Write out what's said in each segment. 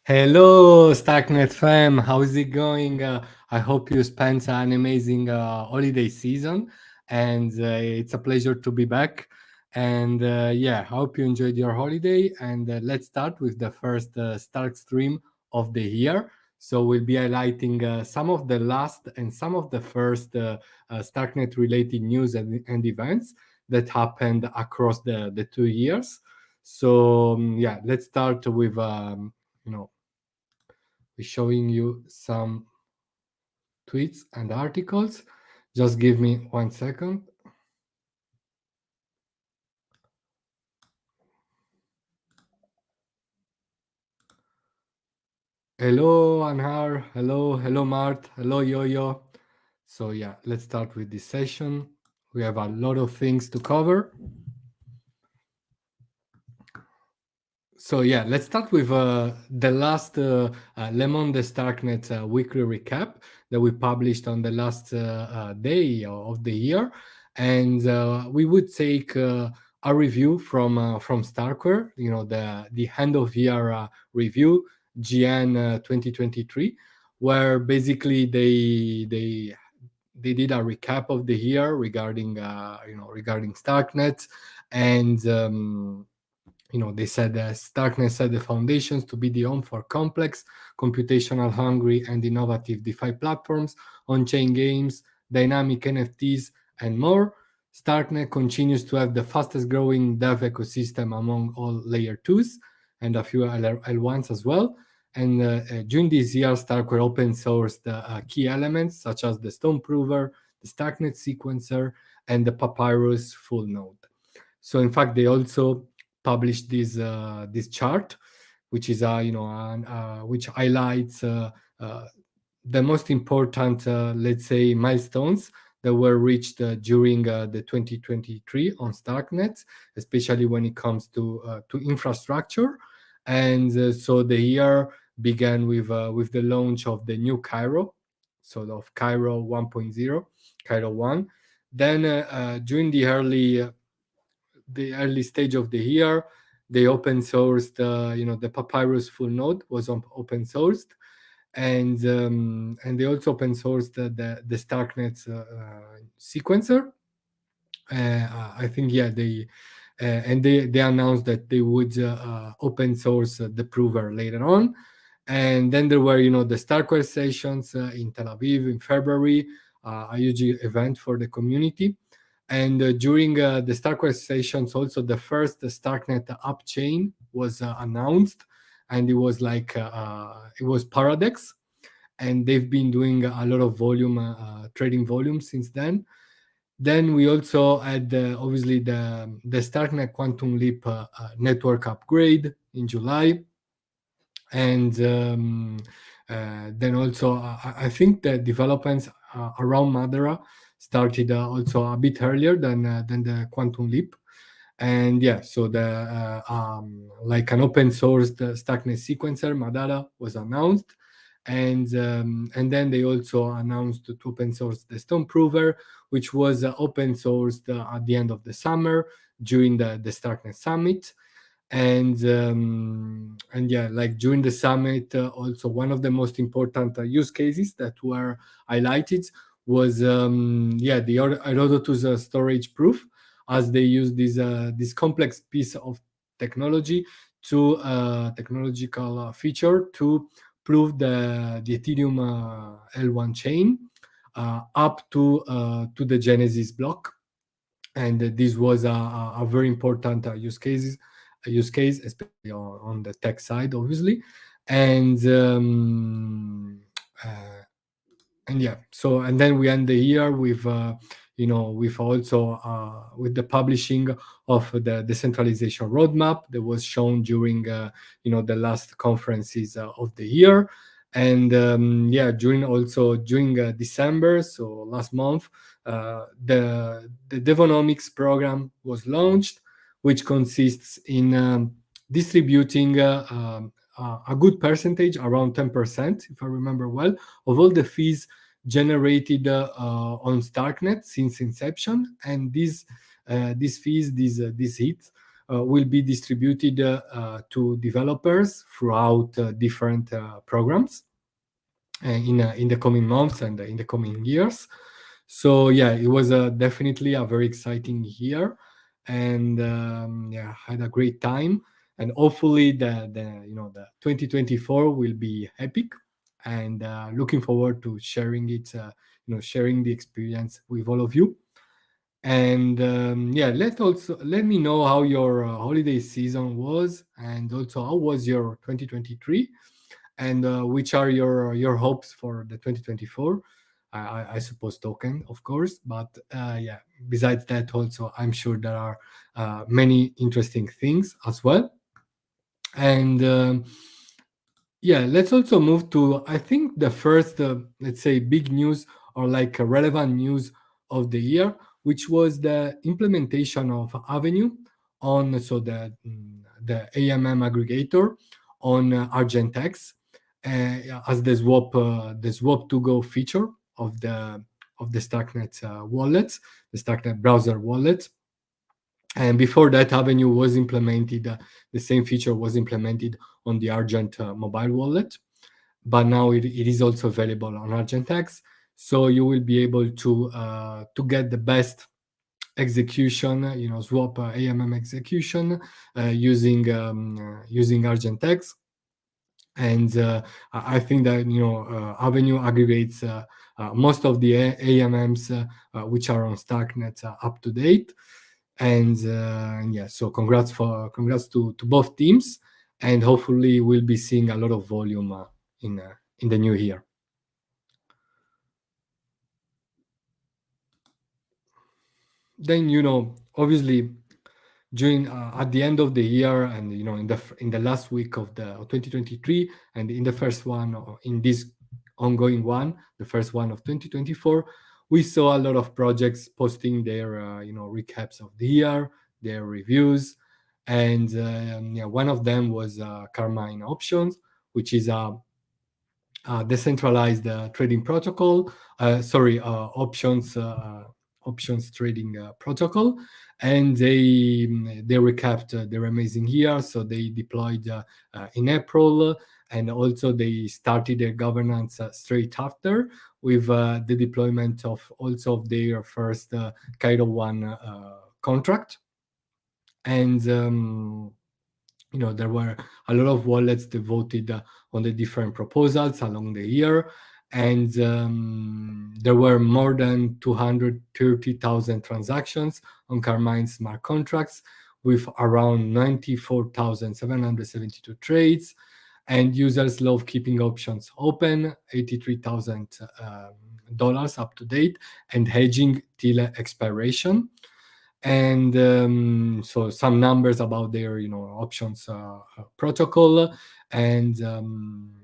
Hello, Starknet fam. How is it going? I hope you spent an amazing holiday season, and it's a pleasure to be back. And yeah, I hope you enjoyed your holiday. And let's start with the first Stark stream of the year. So we'll be highlighting some of the last and some of the first Starknet related news and events that happened across the 2 years. So yeah, let's start with you know be showing you some tweets and articles. Just give me 1 second. Hello, Anhar. Hello, Mart. Hello, Yo-Yo. So yeah, let's start with this session. We have a lot of things to cover. So yeah, let's start with the last Le Monde Starknet weekly recap that we published on the last day of the year, and we would take a review from StarkWare, the end of year review GN 2023, where basically they did a recap of the year regarding regarding Starknet and. They said that Starknet set the foundations to be the home for complex, computational hungry, and innovative DeFi platforms, on-chain games, dynamic NFTs, and more. Starknet continues to have the fastest growing dev ecosystem among all layer 2s and a few L1s as well. And during this year, Starkware open sourced key elements such as the Stone Prover, the Starknet sequencer, and the Papyrus full node. So in fact, they also published this chart, which is which highlights the most important, let's say, milestones that were reached during the 2023 on Starknet, especially when it comes to infrastructure. And so the year began with the launch of the new Cairo, sort of Cairo 1.0, Cairo 1. Then during the early stage of the year, they open sourced, the Papyrus full node was open sourced, and they also open sourced the Starknet sequencer. I think they announced that they would open source the prover later on. And then there were the Starkware sessions in Tel Aviv in February, a huge event for the community. And during the Starkware sessions, also the first Starknet app chain was announced, and it was it was Paradex, and they've been doing a lot of volume, trading volume since then. Then we also had obviously the Starknet Quantum Leap network upgrade in July, and then also I think the developments around Madara started also a bit earlier than the Quantum Leap. And yeah, so the like an open source Starknet sequencer Madara was announced, and then they also announced to open source the Stone Prover, which was open sourced at the end of the summer during the Starknet Summit. And yeah, like during the summit, also one of the most important use cases that were highlighted was the Herodotus storage proof, as they use this complex piece of technology to technological feature to prove the Ethereum L1 chain up to the Genesis block. And this was a very important use case, especially on the tech side, obviously. And uh, and yeah, so and then we end the year with with also with the publishing of the decentralization roadmap that was shown during the last conferences of the year. And yeah, during December, so last month, the Devonomics program was launched, which consists in distributing a good percentage, around 10%, if I remember well, of all the fees generated on Starknet since inception. And these fees, these hits, will be distributed to developers throughout different programs in the coming months and in the coming years. So yeah, it was definitely a very exciting year, and yeah, had a great time. And hopefully the 2024 will be epic, and looking forward to sharing it, sharing the experience with all of you. And yeah, let me know how your holiday season was, and also how was your 2023, and which are your hopes for the 2024. I suppose token, of course, but yeah, besides that, also I'm sure there are many interesting things as well. And yeah, let's also move to, I think, the first, let's say, big news, or like a relevant news of the year, which was the implementation of Avenue on, so the AMM aggregator on Argentex, as the swap to go feature of the Starknet wallets, the Starknet browser wallet. And before that, Avenue was implemented, the same feature was implemented on the Argent mobile wallet, but now it is also available on Argentex. So you will be able to get the best execution, swap AMM execution using Argentex. And I think that Avenue aggregates most of the AMMs which are on Starknet up to date. And yeah, so congrats to both teams, and hopefully we'll be seeing a lot of volume in the new year. Then obviously during at the end of the year, and in the last week of the 2023, and in the first one, in this ongoing one, the first one of 2024, we saw a lot of projects posting their recaps of the year, their reviews. And yeah, one of them was Carmine Options, which is a decentralized trading protocol, options trading protocol. And they recapped their amazing year. So they deployed in April, and also they started their governance straight after, with the deployment of also of their first Cairo One contract. And there were a lot of wallets devoted on the different proposals along the year. And there were more than 230,000 transactions on Carmine smart contracts, with around 94,772 trades. And users love keeping options open, $83,000 up to date, and hedging till expiration. And so some numbers about their options protocol. And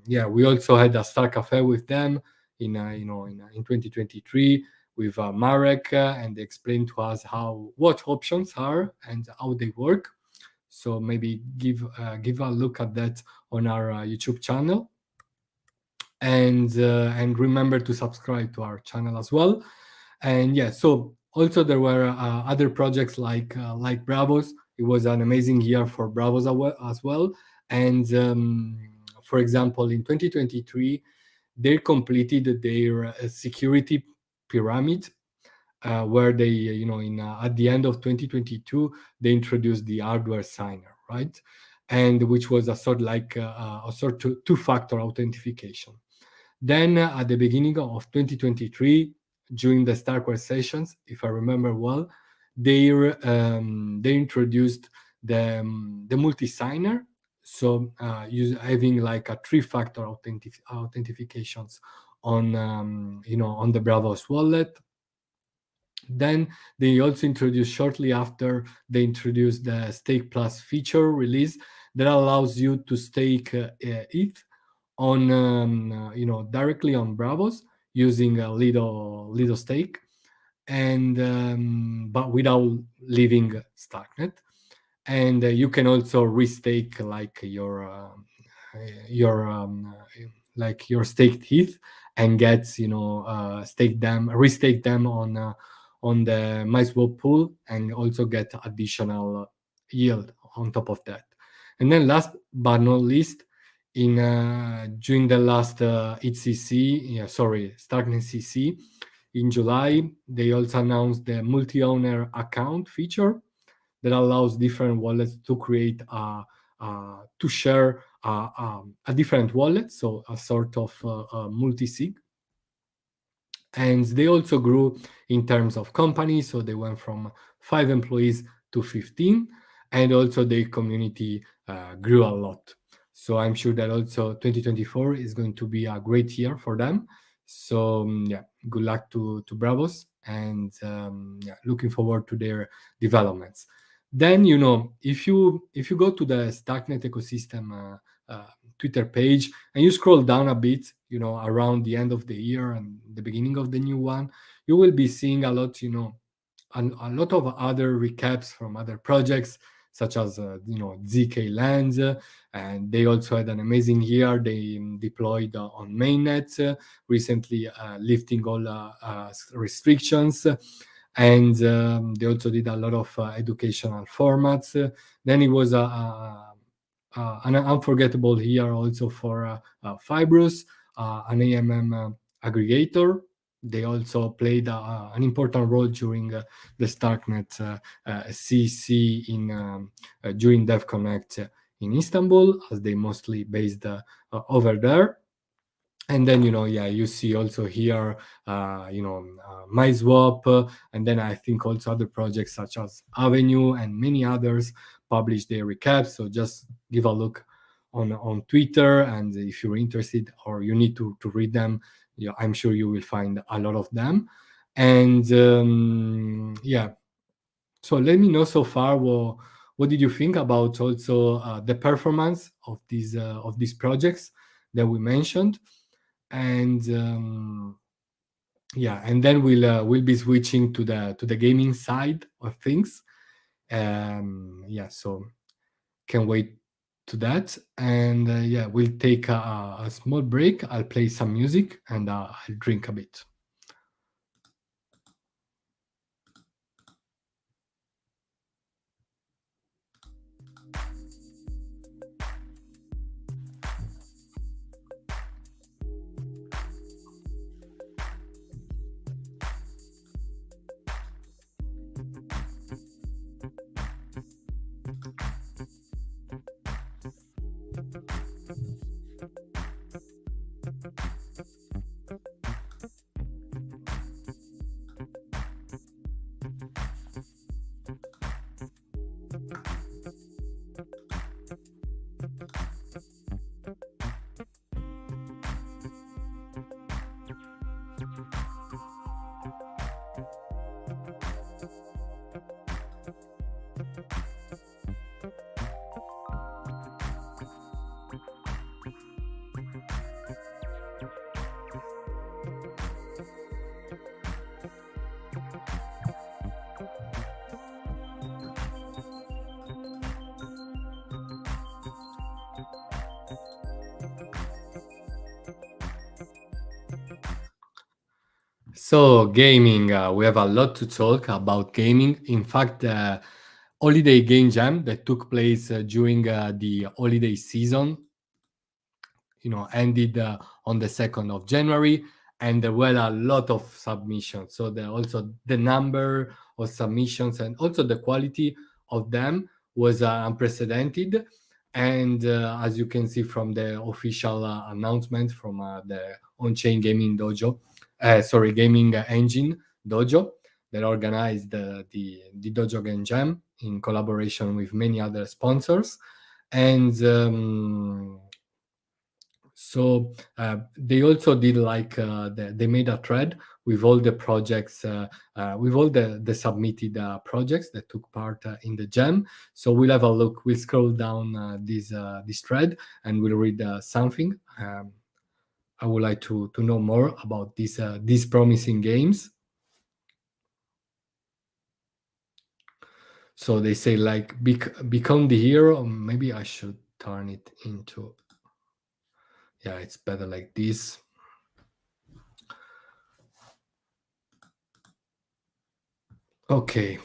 yeah, we also had a Star Cafe with them in 2023 with Marek, and they explained to us what options are and how they work. So maybe give a look at that on our YouTube channel. And remember to subscribe to our channel as well. And yeah, so also there were other projects like Bravos. It was an amazing year for Bravos as well. And for example, in 2023, they completed their security pyramid, where they, at the end of 2022, they introduced the hardware signer, right? And which was a sort like a sort of two-factor authentication. Then at the beginning of 2023, during the StarkWare sessions, if I remember well, they introduced the multi-signer. So having like a three-factor authentications on on the Bravos wallet. Then they also introduced, shortly after, they introduced the Stake Plus feature release that allows you to stake ETH on directly on Bravos using a Lido stake, and but without leaving Starknet. And you can also restake like your staked ETH, and get restake them on the MySwap pool, and also get additional yield on top of that. And then last but not least, in during the last Starknet CC in July, they also announced the multi-owner account feature that allows different wallets to create to share a different wallet, so a sort of multi-sig. And they also grew in terms of companies, so they went from 5 employees to 15, and also the community grew a lot. So I'm sure that also 2024 is going to be a great year for them. So yeah, good luck to Bravos, and yeah, looking forward to their developments. Then if you go to the Starknet ecosystem Twitter page and you scroll down a bit, around the end of the year and the beginning of the new one, you will be seeing a lot, a lot of other recaps from other projects, such as ZK Lands, and they also had an amazing year. They deployed on mainnet recently, lifting all restrictions, and they also did a lot of educational formats. Then it was an unforgettable year also for Fibrous, an AMM aggregator. They also played an important role during the Starknet CC during DevConnect in Istanbul, as they mostly based over there. And then you see also here MySwap, and then I think also other projects such as Avenue and many others publish their recaps. So just give a look on Twitter, and if you're interested or you need to read them, I'm sure you will find a lot of them. And yeah, so let me know so far what did you think about also the performance of these projects that we mentioned. And yeah, and then we'll be switching to the gaming side of things. Yeah, so can wait to that. And yeah, we'll take a small break. I'll play some music, and I'll drink a bit. So gaming, we have a lot to talk about gaming. In fact, Holiday Game Jam that took place during the holiday season, ended on the 2nd of January, and there were a lot of submissions. So also the number of submissions and also the quality of them was unprecedented. And as you can see from the official announcement from the on-chain gaming gaming engine Dojo, that organized the Dojo Game Jam in collaboration with many other sponsors. And so they also did they made a thread with all the projects, with all the submitted projects that took part in the jam. So we'll have a look. We'll scroll down this thread, and we'll read something. I would like to know more about these promising games. So they say become the hero. Maybe I should turn it into. Yeah, it's better like this. Okay,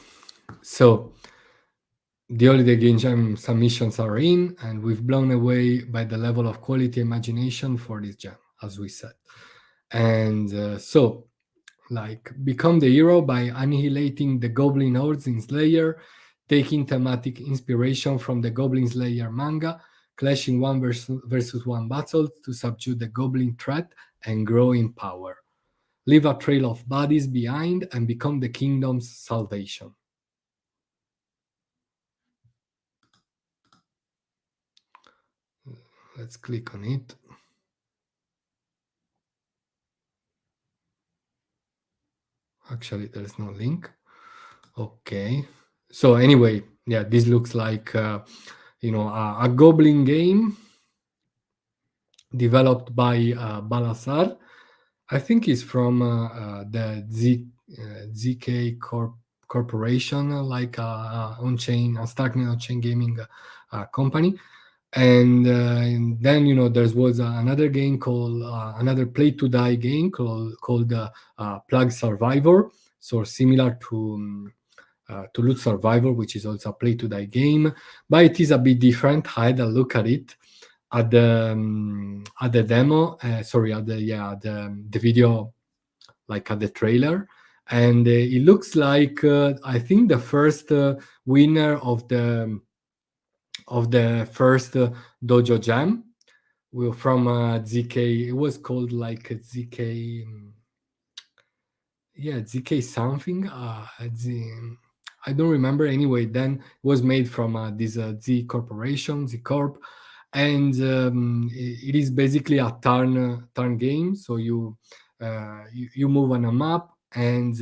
so The Holiday Jam submissions are in, and we've blown away by the level of quality imagination for this jam, as we said. And so, like, become the hero by annihilating the Goblin hordes in Slayer, taking thematic inspiration from the Goblin Slayer manga, clashing one versus one battle to subdue the Goblin threat and grow in power. Leave a trail of bodies behind and become the kingdom's salvation. Let's click on it. Actually, there's no link. Okay. So anyway, yeah, this looks like a Goblin game developed by Balasar. I think it's from the ZK Corporation, like on-chain, Starknet on-chain gaming company. And then there was another game called another play to die game called Plug Survivor, so similar to Loot Survivor, which is also a play to die game, but it is a bit different. I had a look at it at the demo. Sorry, at the video, like at the trailer, and it looks like I think the first winner of the first Dojo Jam from ZK. It was called like ZK. Yeah, ZK something. I don't remember. Anyway, then it was made from this Z Corporation, Z Corp, and it is basically a turn game. So you move on a map, and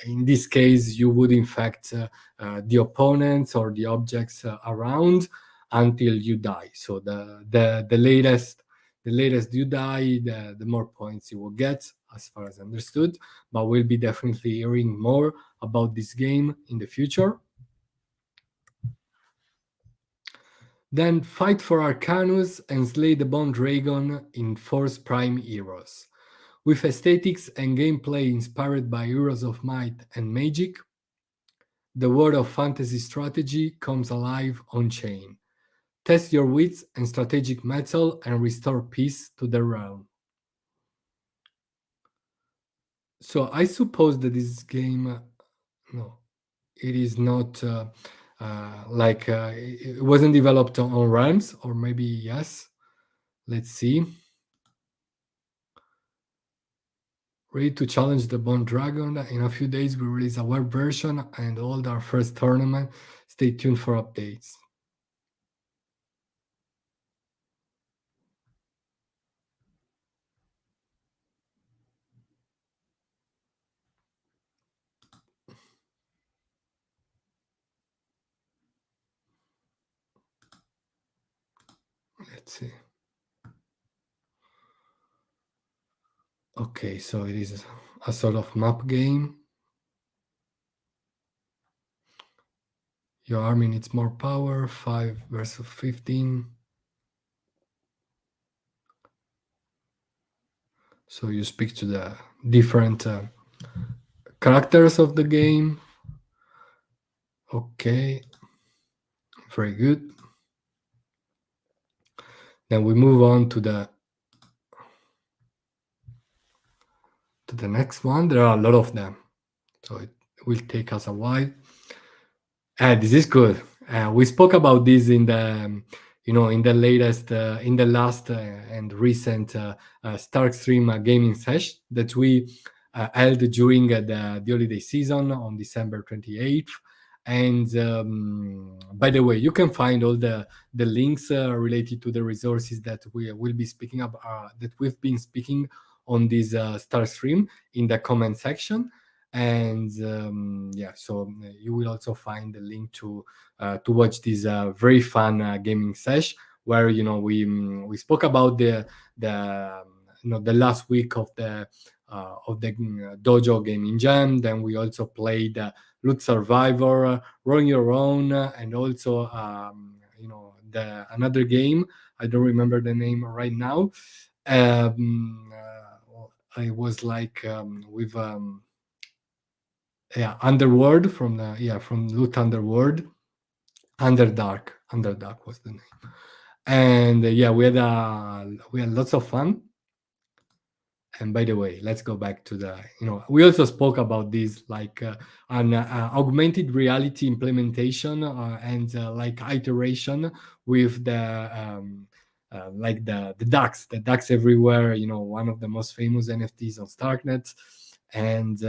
in this case, you would infect the opponents or the objects around until you die. So the latest you die, the more points you will get, as far as understood. But we'll be definitely hearing more about this game in the future. Then fight for Arcanus and slay the Bone Dragon in Force Prime Heroes. With aesthetics and gameplay inspired by Heroes of Might and Magic, the world of fantasy strategy comes alive on chain. Test your wits and strategic mettle and restore peace to the realm. So I suppose that this game, no, it is not it wasn't developed on Realms, or maybe yes. Let's see. Ready to challenge the Bone Dragon. In a few days, we release a web version and hold our first tournament. Stay tuned for updates. Let's see. Okay, so it is a sort of map game. Your army needs more power, 5 versus 15. So you speak to the different characters of the game. Okay, very good. Then we move on to the next one. There are a lot of them, so it will take us a while. This is good. We spoke about this in the in the latest in the last and recent StarkStream gaming sesh that we held during the holiday season on December 28th. And by the way, you can find all the links related to the resources that we will be speaking about, that we've been speaking on this StarkStream, in the comment section. And so you will also find the link to watch this very fun gaming sesh, where we spoke about the the last week of the Dojo Gaming Jam. Then we also played Loot Survivor, Run Your Own, and also the another game. I don't remember the name right now. I was like with yeah, Underworld from the from Loot Underworld. Underdark was the name. And yeah, we had lots of fun. And by the way, let's go back to the, we also spoke about this, like an augmented reality implementation and like iteration with like the ducks everywhere, one of the most famous NFTs on Starknet. And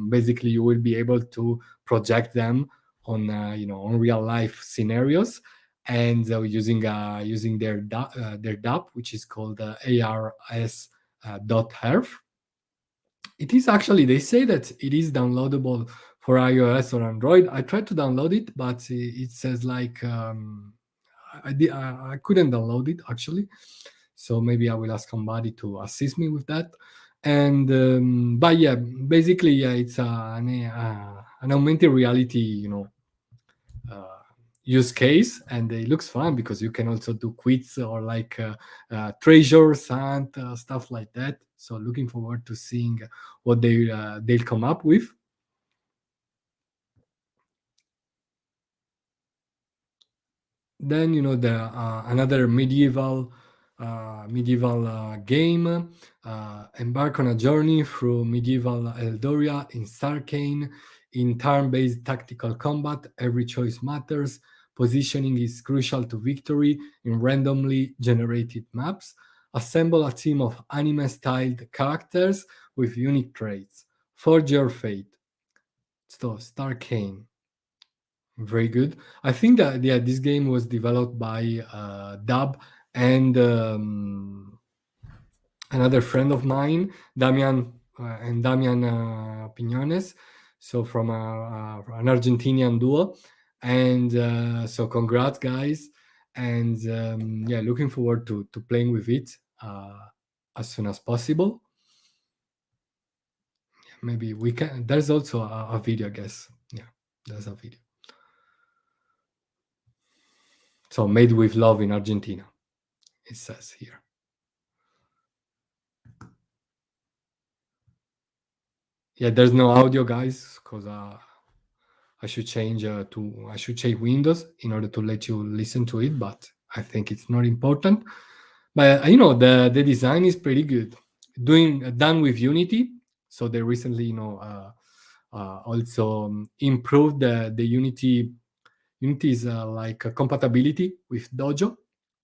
basically you will be able to project them on, on real life scenarios, and using their DApp, which is called ARS .herf. It is actually, they say that it is downloadable for iOS or Android. I tried to download it, but it says like I couldn't download it actually. So maybe I will ask somebody to assist me with that. And but yeah, basically, yeah, it's an augmented reality, uh, use case, and it looks fun because you can also do quiz or like treasures and stuff like that. So looking forward to seeing what they'll come up with. Then the another medieval game, embark on a journey through medieval Eldoria in Sarkane. In turn-based tactical combat, every choice matters. Positioning is crucial to victory in randomly generated maps. Assemble a team of anime-styled characters with unique traits. Forge your fate. So Starkane. Very good. I think that, yeah, this game was developed by Dub and another friend of mine, Damian Piñones. So from an Argentinian duo, and so congrats, guys, and yeah, looking forward to playing with it as soon as possible. Maybe we can. There's also a video, I guess. Yeah, there's a video. So made with love in Argentina, it says here. Yeah, there's no audio, guys, because I should change Windows in order to let you listen to it, but I think it's not important. But the design is pretty good. Done with Unity, so they recently also improved the Unity's like compatibility with Dojo.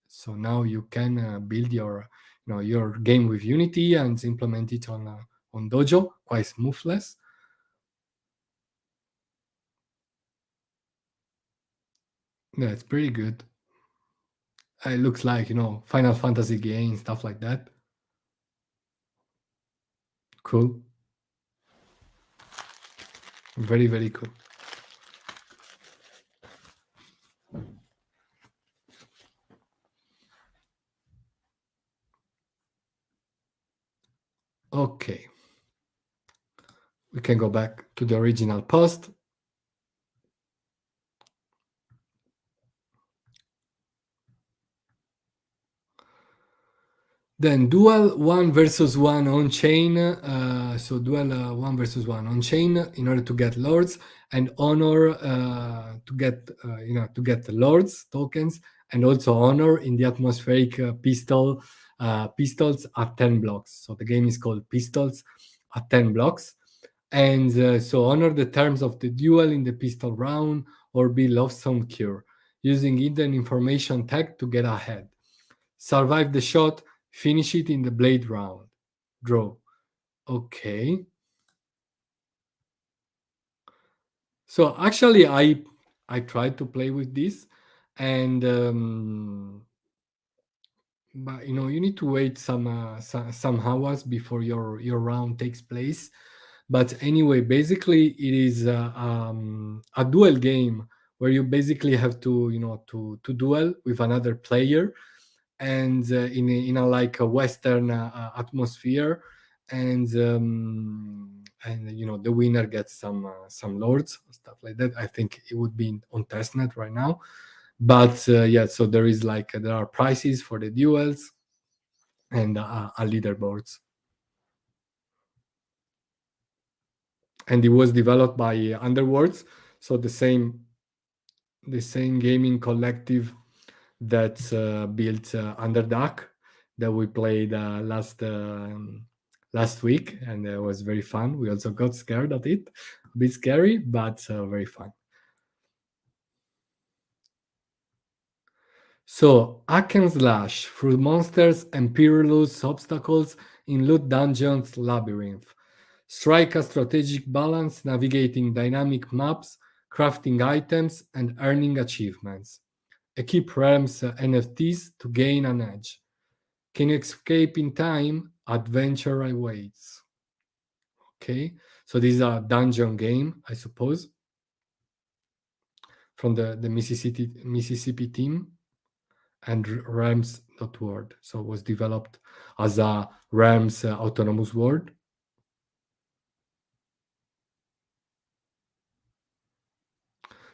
So now you can build your game with Unity and implement it on Dojo quite smoothless. Yeah, it's pretty good. It looks like Final Fantasy game, stuff like that. Cool. Very, very cool. Okay. We can go back to the original post. Then dual 1 versus 1 on chain. So dual 1 versus 1 on chain in order to get lords, and honor to get lords tokens, and also honor in the atmospheric pistols at 10 blocks. So the game is called Pistols at 10 blocks. And so honor the terms of the duel in the pistol round, or be Lovesome Cure, using hidden information tag to get ahead. Survive the shot, finish it in the blade round. Draw. Okay. So actually, I tried to play with this, and but you need to wait some hours before your round takes place. But anyway, basically, it is a duel game where you basically have to to duel with another player, and in a like a Western atmosphere, and the winner gets some lords, stuff like that. I think it would be on testnet right now, but yeah. So there are prizes for the duels and a leaderboards. and it was developed by Underworlds, so the same gaming collective that built Underdark that we played last week, and it was very fun. We also got scared at it, a bit scary, but very fun. So, hack and slash through monsters and perilous obstacles in Loot Dungeons Labyrinth. Strike a strategic balance navigating dynamic maps, crafting items, and earning achievements. Equip realms NFTs to gain an edge. Can you escape in time? Adventure awaits. Okay, so this is a dungeon game, I suppose, from the Mississippi team and realms.world. So it was developed as a realms autonomous world.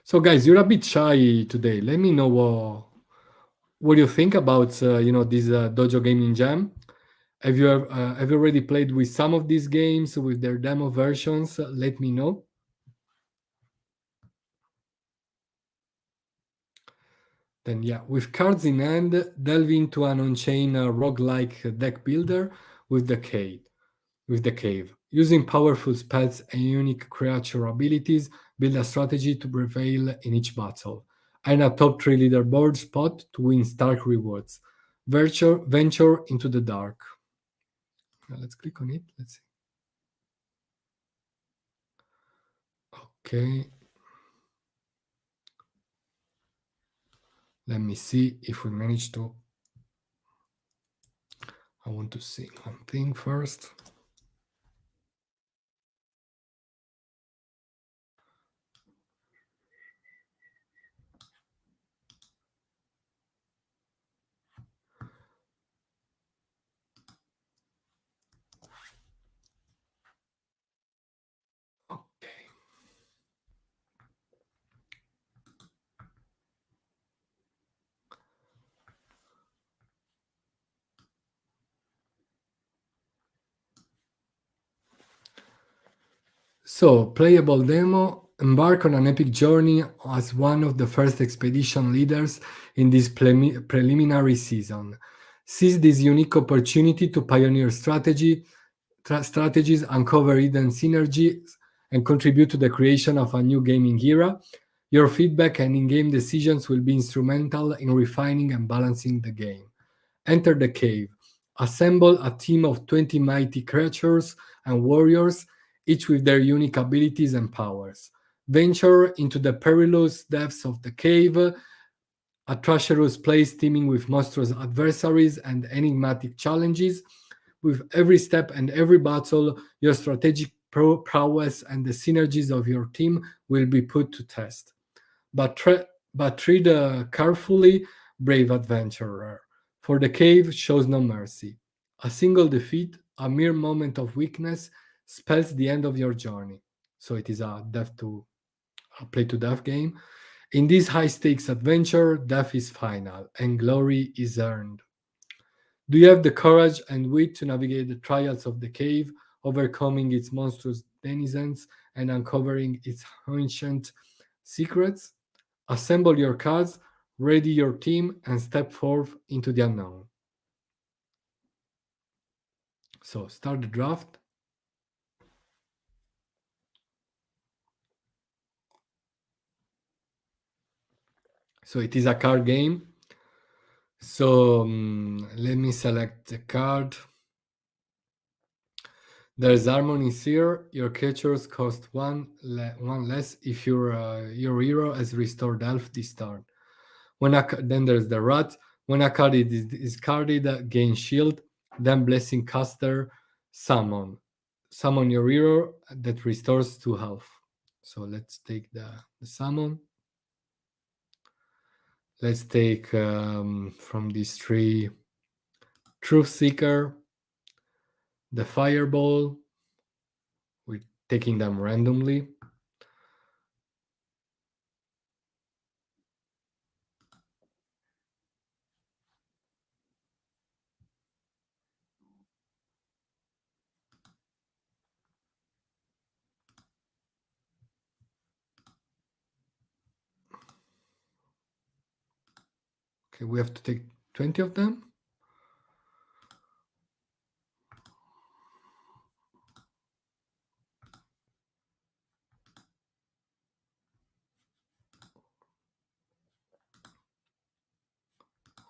So guys, you're a bit shy today. Let me know what do you think about this Dojo Gaming Jam. Have you already played with some of these games with their demo versions? Let me know. Then yeah, with cards in hand, delve into an on-chain roguelike deck builder with the cave. Using powerful spells and unique creature abilities, build a strategy to prevail in each battle. Earn a top 3 leaderboard spot to win Stark rewards. Venture into the dark. Now let's click on it. Let's see. Okay. Let me see if we manage to. I want to see one thing first. Okay. So, playable demo, embark on an epic journey as one of the first expedition leaders in this preliminary season. Seize this unique opportunity to pioneer strategies, uncover hidden synergies, and contribute to the creation of a new gaming era. Your feedback and in-game decisions will be instrumental in refining and balancing the game. Enter the cave. Assemble a team of 20 mighty creatures and warriors, each with their unique abilities and powers. Venture into the perilous depths of the cave, a treacherous place teeming with monstrous adversaries and enigmatic challenges. With every step and every battle, your strategic prowess and the synergies of your team will be put to test. But tread carefully, brave adventurer, for the cave shows no mercy. A single defeat, a mere moment of weakness, spells the end of your journey. So it is a play to death game. In this high stakes adventure, death is final and glory is earned. Do you have the courage and wit to navigate the trials of the cave, overcoming its monstrous denizens and uncovering its ancient secrets? Assemble your cards, ready your team, and step forth into the unknown. So, start the draft. So, it is a card game. So, let me select the card. There's harmonies here. Your creatures cost one less if your hero has restored health this turn. Then there's the rat. When a card is discarded, gain shield. Then blessing caster, summon. Summon your hero that restores 2 health. So let's take the summon. Let's take from these 3 Truth Seeker, the Fireball. We're taking them randomly. Okay, we have to take 20 of them.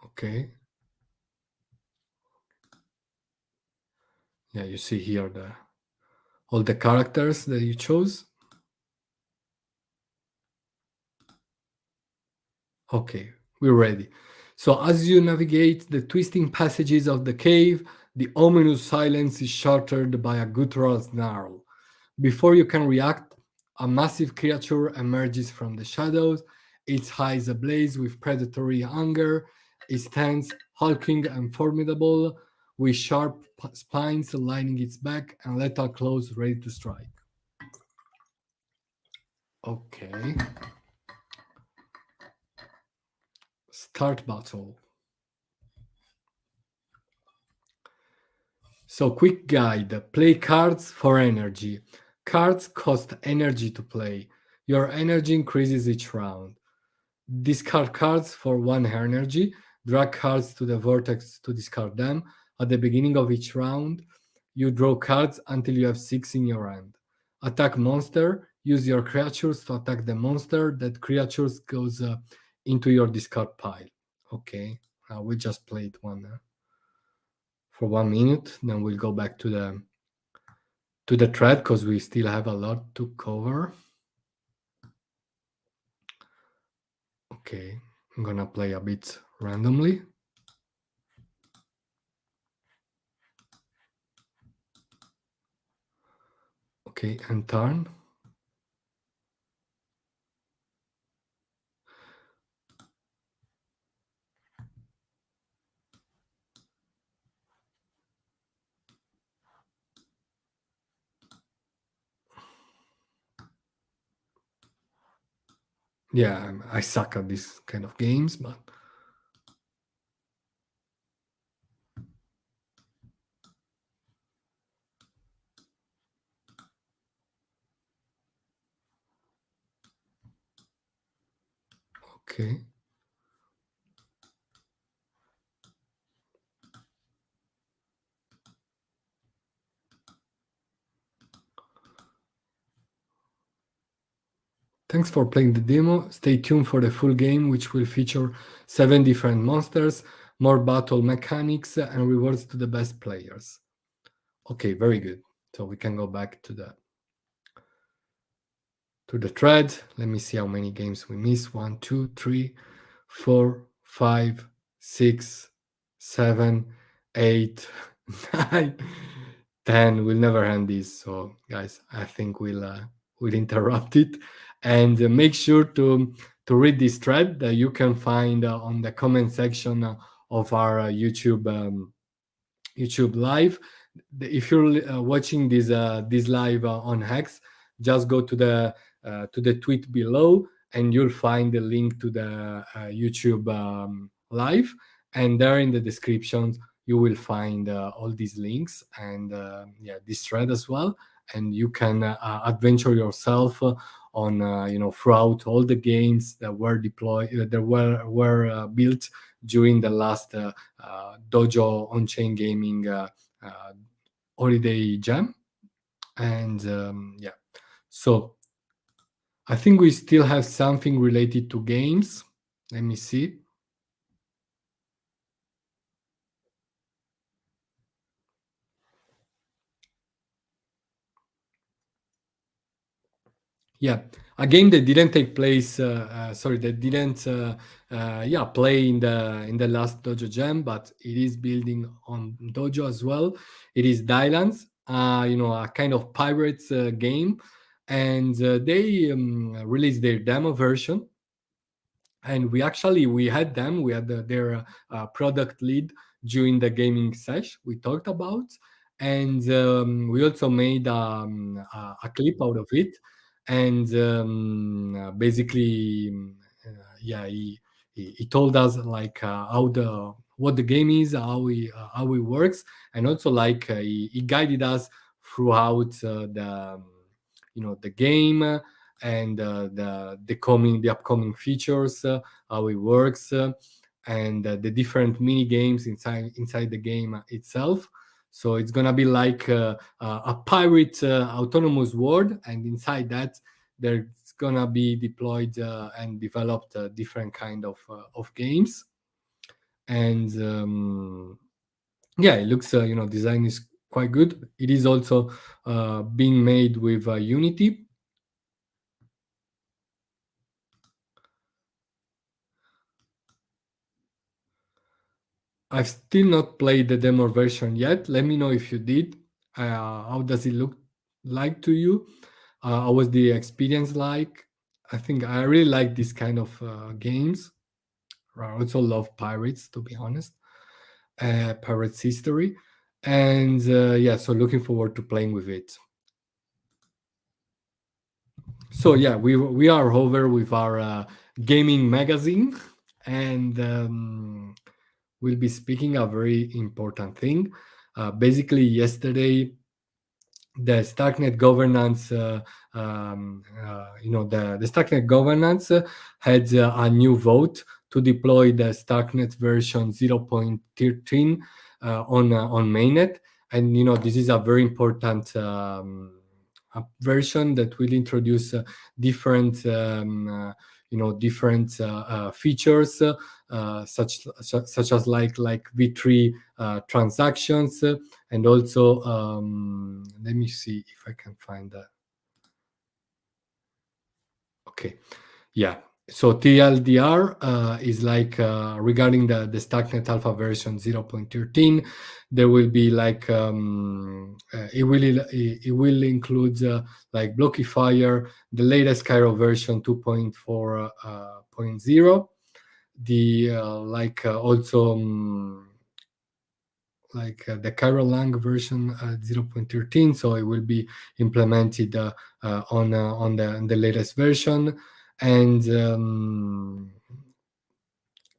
Okay. Yeah, you see here all the characters that you chose. Okay, we're ready. So as you navigate the twisting passages of the cave, the ominous silence is shattered by a guttural snarl. Before you can react, a massive creature emerges from the shadows, its eyes ablaze with predatory anger. It stands hulking and formidable, with sharp spines lining its back and lethal claws ready to strike. Okay. Start battle. So, quick guide: play cards for energy. Cards cost energy to play. Your energy increases each round. Discard cards for 1 energy. Drag cards to the vortex to discard them. At the beginning of each round, you draw cards until you have 6 in your hand. Attack monster. Use your creatures to attack the monster. That creatures goes into your discard pile. Okay, we just played one for 1 minute. Then we'll go back to the thread because we still have a lot to cover. Okay, I'm gonna play a bit randomly. Okay, and turn. Yeah, I suck at these kind of games, but okay. Thanks for playing the demo. Stay tuned for the full game, which will feature 7 different monsters, more battle mechanics, and rewards to the best players. Okay, very good. So we can go back to the thread. Let me see how many games we missed. 1, 2, 3, 4, 5, 6, 7, 8, 9, 10. We'll never end this. So, guys, I think we'll interrupt it, and make sure to read this thread that you can find on the comment section of our YouTube live. If you're watching this live on Hex, just go to the tweet below, and you'll find the link to the YouTube live. And there in the description, you will find all these links and yeah, this thread as well. And you can adventure yourself on throughout all the games that were deployed that were built during the last Dojo on-chain gaming holiday jam. And yeah, so I think we still have something related to games. Let me see. Yeah, a game that didn't take place. Sorry, that didn't. Yeah, play in the last Dojo Jam, but it is building on Dojo as well. It is Dylands, a kind of pirates game, and they released their demo version. And we had them. We had their product lead during the gaming sesh we talked about, and we also made a clip out of it. And basically, yeah, he told us like how the what the game is, how it works, and also like he guided us throughout the game, and the upcoming features, how it works. and the different mini games inside the game itself. So it's gonna be like a pirate autonomous world, and inside that there's gonna be deployed and developed different kind of games. And yeah, it looks design is quite good. It is also being made with Unity. I've still not played the demo version yet. Let me know if you did. How does it look like to you? How was the experience like? I think I really like this kind of games. I also love pirates, to be honest. Pirates history, and yeah, so looking forward to playing with it. So yeah, we are over with our gaming magazine, and we'll be speaking a very important thing. Basically, yesterday the Starknet governance, the Starknet governance had a new vote to deploy the Starknet version 0.13 on mainnet, and this is a very important a version that will introduce different different features such as like V3 transactions, and also let me see if I can find that. Okay, yeah. So TLDR is like regarding the Starknet Alpha version 0.13. There will be like it will include like Blockifier, the latest Cairo version 2.4.0, the also the Cairo Lang version 0.13, so it will be implemented on the latest version. And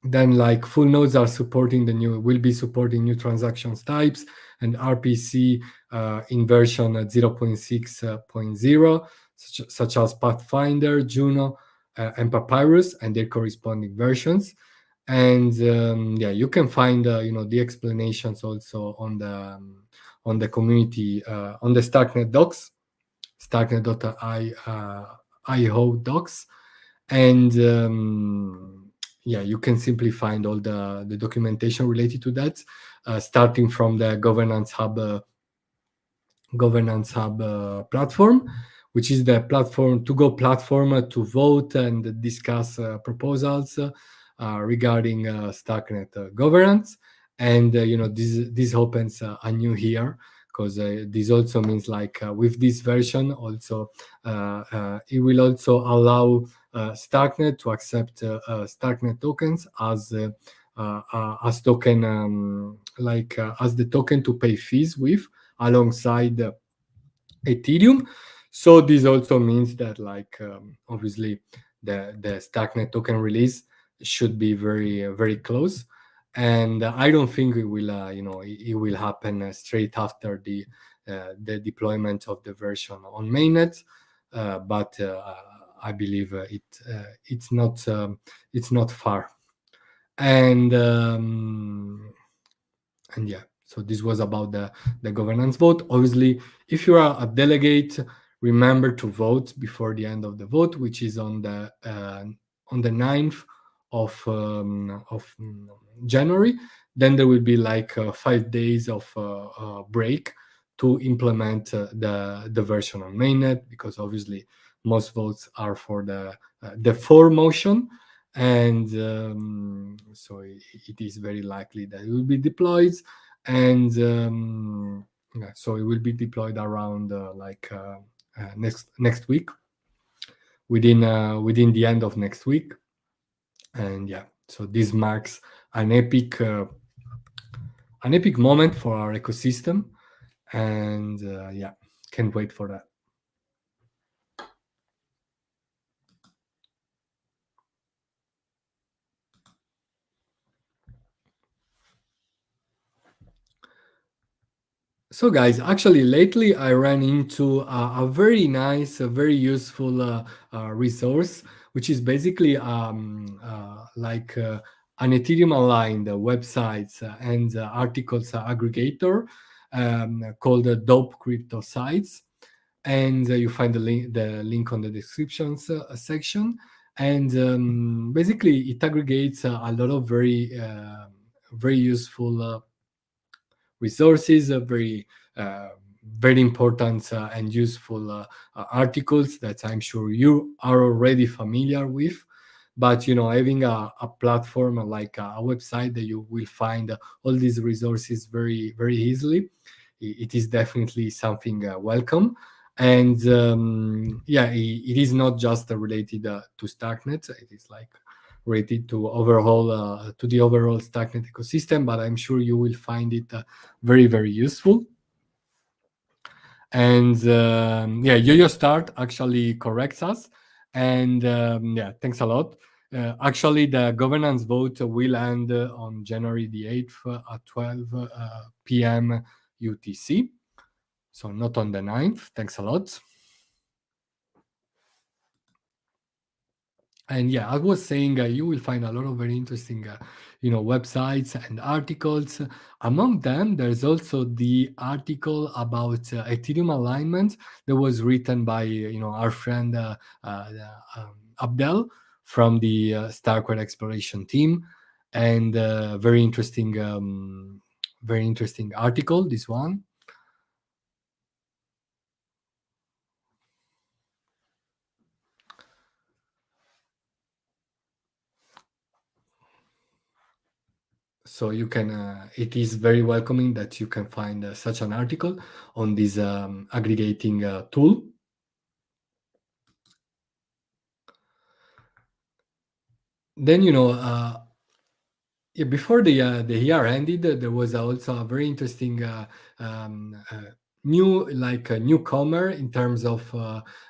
then like full nodes are supporting will be supporting new transactions types, and RPC in version 0.6.0, such as Pathfinder, Juno, and Papyrus, and their corresponding versions. And yeah, you can find the explanations also on the community on the Starknet docs, starknet.io docs, and yeah, you can simply find all the documentation related to that, starting from the governance hub platform, which is the platform to vote and discuss proposals regarding Starknet governance. And this opens a new here, because this also means like with this version also it will also allow Starknet to accept Starknet tokens as token as the token to pay fees with, alongside Ethereum. So this also means that like obviously the Starknet token release should be very very close, and I don't think it will it will happen straight after the deployment of the version on mainnet, but I believe it's not far. And yeah, so this was about the governance vote. Obviously, if you are a delegate, remember to vote before the end of the vote, which is on the 9th of January. Then there will be like 5 days of break to implement the version on mainnet, because obviously most votes are for the for motion, and so it is very likely that it will be deployed. And yeah, so it will be deployed around next week, within the end of next week. And yeah, so this marks an epic moment for our ecosystem, and yeah, can't wait for that. So guys, actually lately I ran into a very nice, a very useful resource, which is basically an Ethereum aligned websites and articles aggregator called DopeCryptoSites, and you find the link on the descriptions section. And basically, it aggregates a lot of very useful resources, uh, very important and useful articles that I'm sure you are already familiar with. But having a platform like a website that you will find all these resources very easily, it is definitely something welcome. And yeah, it is not just related to Starknet. It is like related to the overall Starknet ecosystem, but I'm sure you will find it very useful. And yeah, Yo-Yo Start actually corrects us, and yeah, thanks a lot. Actually, the governance vote will end on January the 8th at 12 p.m. UTC, so not on the 9th. Thanks a lot. And yeah, I was saying you will find a lot of very interesting websites and articles. Among them, there's also the article about Ethereum alignment that was written by our friend uh, Abdel from the StarkWare exploration team. And very interesting article, this one. So you can it is very welcoming that you can find such an article on this aggregating tool. Then yeah, before the year ended, there was also a very interesting new like a newcomer in terms of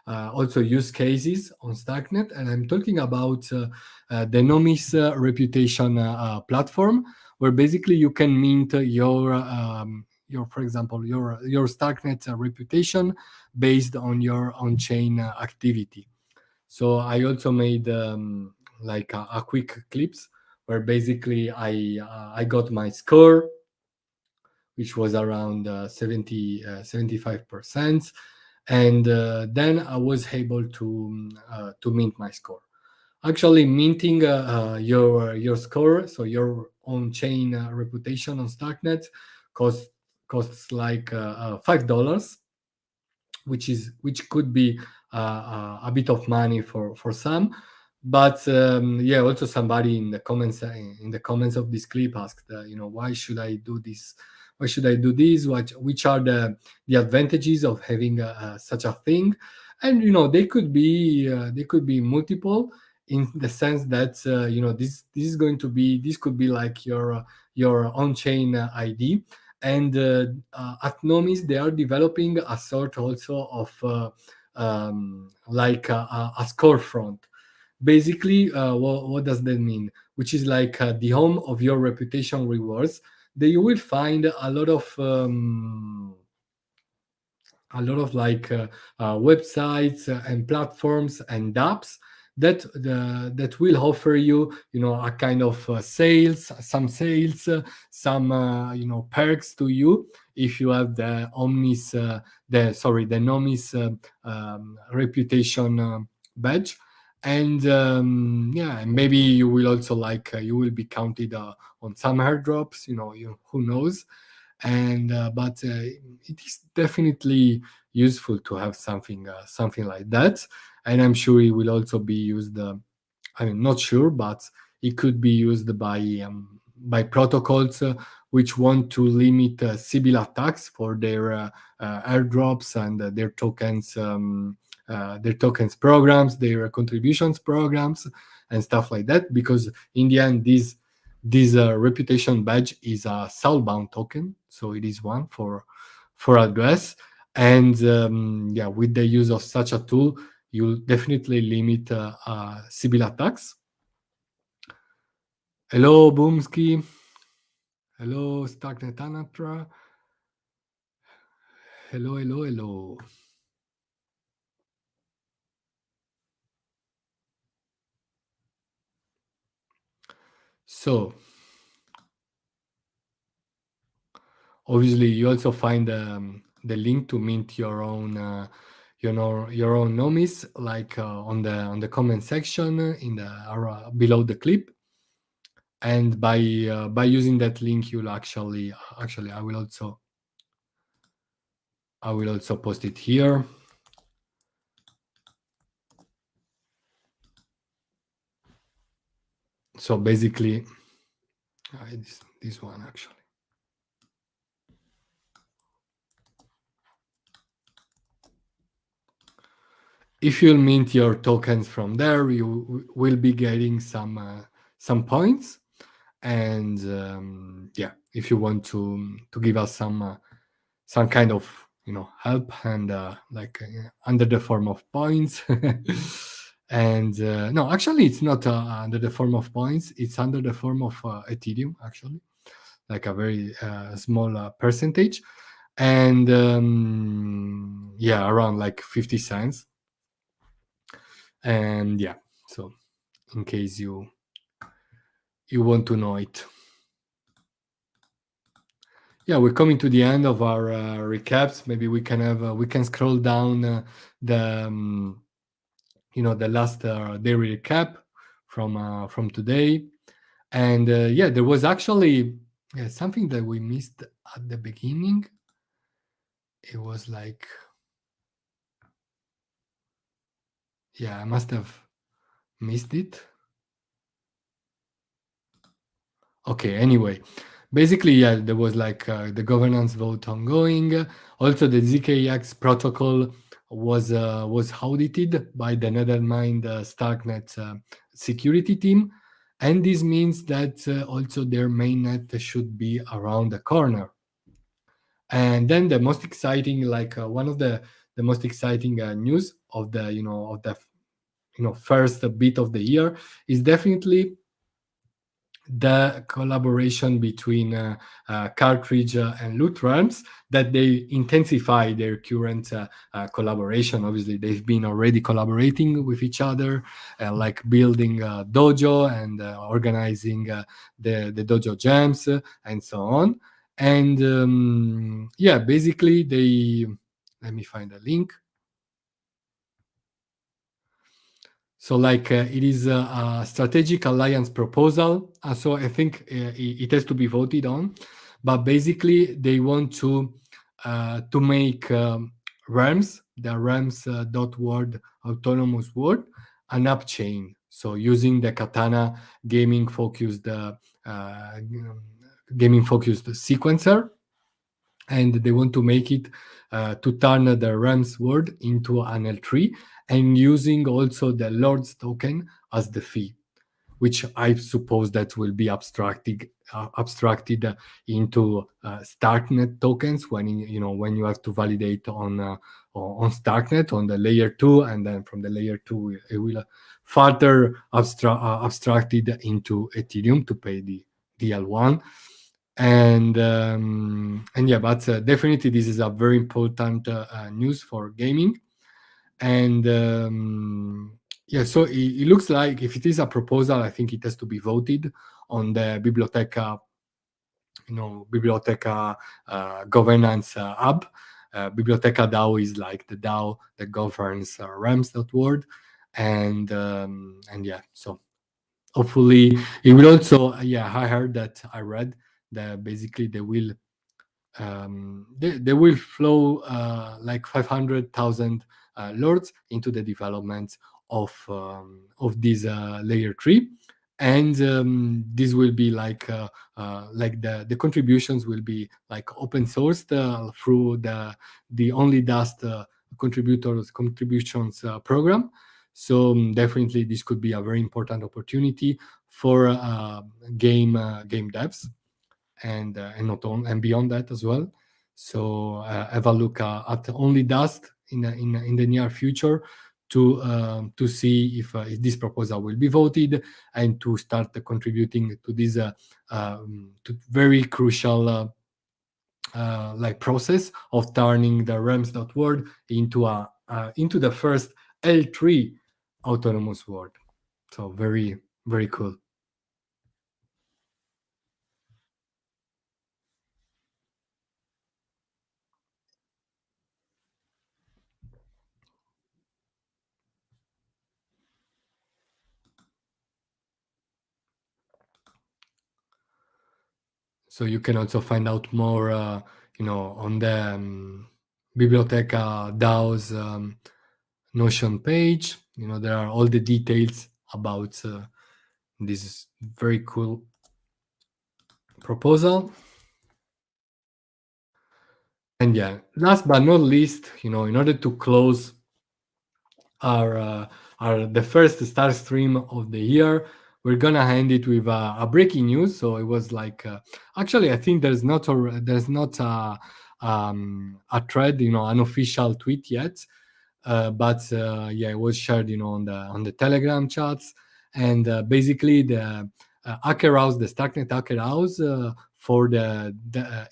also use cases on Starknet, and I'm talking about the Nomis reputation platform, where basically you can mint your, for example, your Starknet reputation based on your on-chain activity. So I also made like a quick clips where basically I got my score, which was around 75%, and then I was able to mint my score. Actually, minting your score, so your on chain reputation on Starknet, costs like $5, which could be a bit of money for some. But yeah, also somebody in the comments of this clip asked, why should I do this? Why should I do this? Which are the advantages of having such a thing? And they could be multiple, in the sense that this is going to be, this could be like your on-chain ID. And at Nomis, they are developing a sort also of like a score front. Basically, what does that mean? Which is like the home of your reputation rewards. That you will find a lot of like websites and platforms and apps that will offer you a kind of some perks to you if you have the Nomis reputation badge. And yeah, and maybe you will also like you will be counted on some airdrops, who knows. And but it is definitely useful to have something like that. And I'm sure it will also be used, I mean, not sure, but it could be used by protocols which want to limit Sybil attacks for their airdrops and their tokens programs, their contributions programs, and stuff like that. Because in the end, this reputation badge is a soulbound token, so it is one for address. And yeah, with the use of such a tool, you'll definitely limit Sybil attacks. Hello, Boomski. Hello, Starknet Anatra. Hello. So obviously, you also find the link to mint your own, your own Nomis, like on the comment section in the below the clip. And by using that link, you'll actually I will also post it here. So basically, this one actually. If you'll mint your tokens from there, you will be getting some points. And yeah, if you want to give us some kind of help and like under the form of points. And no, actually it's not under the form of points, it's under the form of Ethereum, actually, like a very small percentage. And yeah, around like 50 cents. And yeah, so in case you want to know it. Yeah, we're coming to the end of our recaps. Maybe we can scroll down the the last daily recap from today. And yeah, there was actually something that we missed at the beginning. It was like, yeah, I must have missed it. Okay, anyway, basically, yeah, there was like the governance vote ongoing. Also, the ZKX protocol was audited by the Nethermind Starknet security team, and this means that also their mainnet should be around the corner. And then the most exciting, like one of the most exciting news of the first bit of the year is definitely the collaboration between Cartridge and LootRealms, that they intensify their current collaboration. Obviously, they've been already collaborating with each other, like building Dojo and organizing the Dojo Jams and so on. And yeah, basically, let me find a link. So, like, it is a strategic alliance proposal. So I think it has to be voted on. But basically, they want to make realms, the realms.world autonomous world, an app chain. So using the Katana gaming focused sequencer, and they want to make it to turn the Rams world into an L3, and using also the Lord's token as the fee, which I suppose that will be abstracted into Starknet tokens when when you have to validate on Starknet on the layer 2, and then from the layer 2 it will further abstracted into Ethereum to pay the DL1. And yeah, but definitely this is a very important news for gaming. And yeah, so it looks like if it is a proposal, I think it has to be voted on the Biblioteca governance hub. Biblioteca DAO is like the DAO that governs realms.world. And yeah, so hopefully it will also, I heard that, I read that basically they will flow like 500,000 lords into the development of this layer 3. And this will be like the contributions will be like open sourced through the Only Dust contributions program. So definitely this could be a very important opportunity for game devs, and not on and beyond that as well. So have a look at Only Dust in the near future to see if this proposal will be voted, and to start contributing to this to very crucial like process of turning the realms.world into the first L3 autonomous world. So very, very cool. So you can also find out more, on the Biblioteca DAO's Notion page. There are all the details about this very cool proposal. And yeah, last but not least, in order to close our the first Star Stream of the year, we're gonna end it with a breaking news. So it was like, actually, I think there's not a thread, an official tweet yet, but yeah, it was shared, on the Telegram chats, and basically the Hacker House, the Starknet Hacker House, for the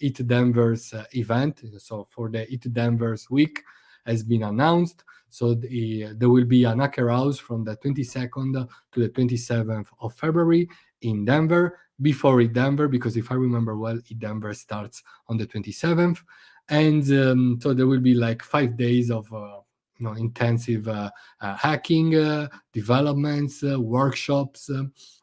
ETHDenver's event, so for the ETHDenver's week, has been announced. So there will be an Hacker House from the 22nd to the 27th of February in Denver, before ETHDenver, because if I remember well, ETHDenver starts on the 27th. And so there will be like 5 days of intensive hacking, developments, workshops.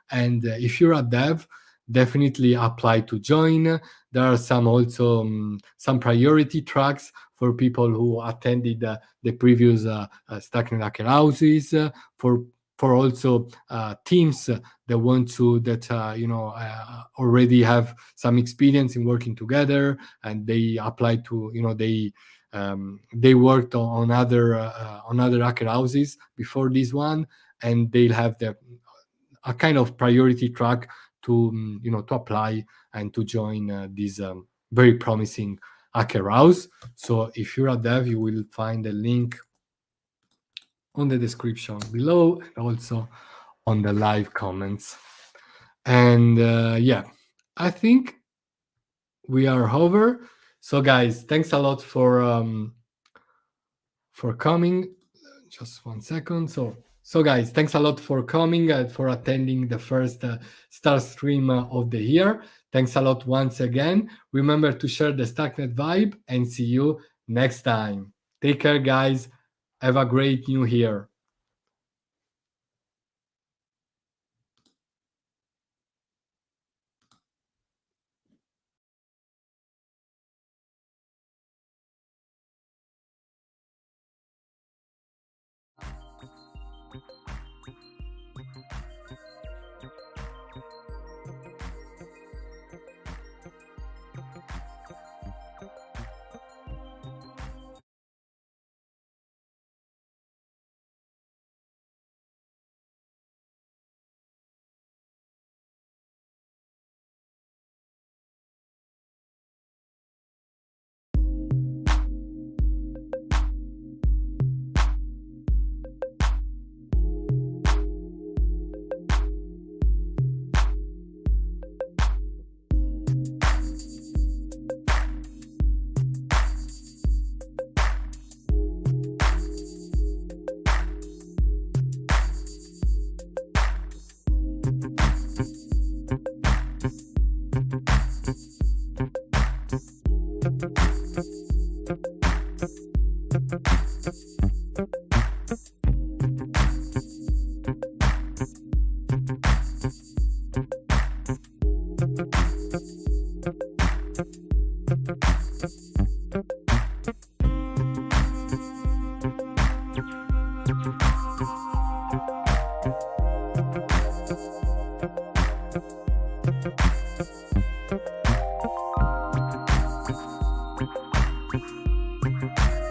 And if you're a dev, definitely apply to join. There are some priority tracks for people who attended the previous Starknet Hacker Houses, for also teams that already have some experience in working together, and they apply to, they worked on other hacker houses before this one, and they'll have a kind of priority track to to apply and to join this very promising hacker house. So if you're a dev, you will find a link on the description below, and also on the live comments. And yeah, I think we are over. So guys, thanks a lot for coming. Just 1 second. So guys, thanks a lot for coming and for attending the first Star Stream of the year. Thanks a lot once again. Remember to share the Starknet vibe, and see you next time. Take care, guys. Have a great new year.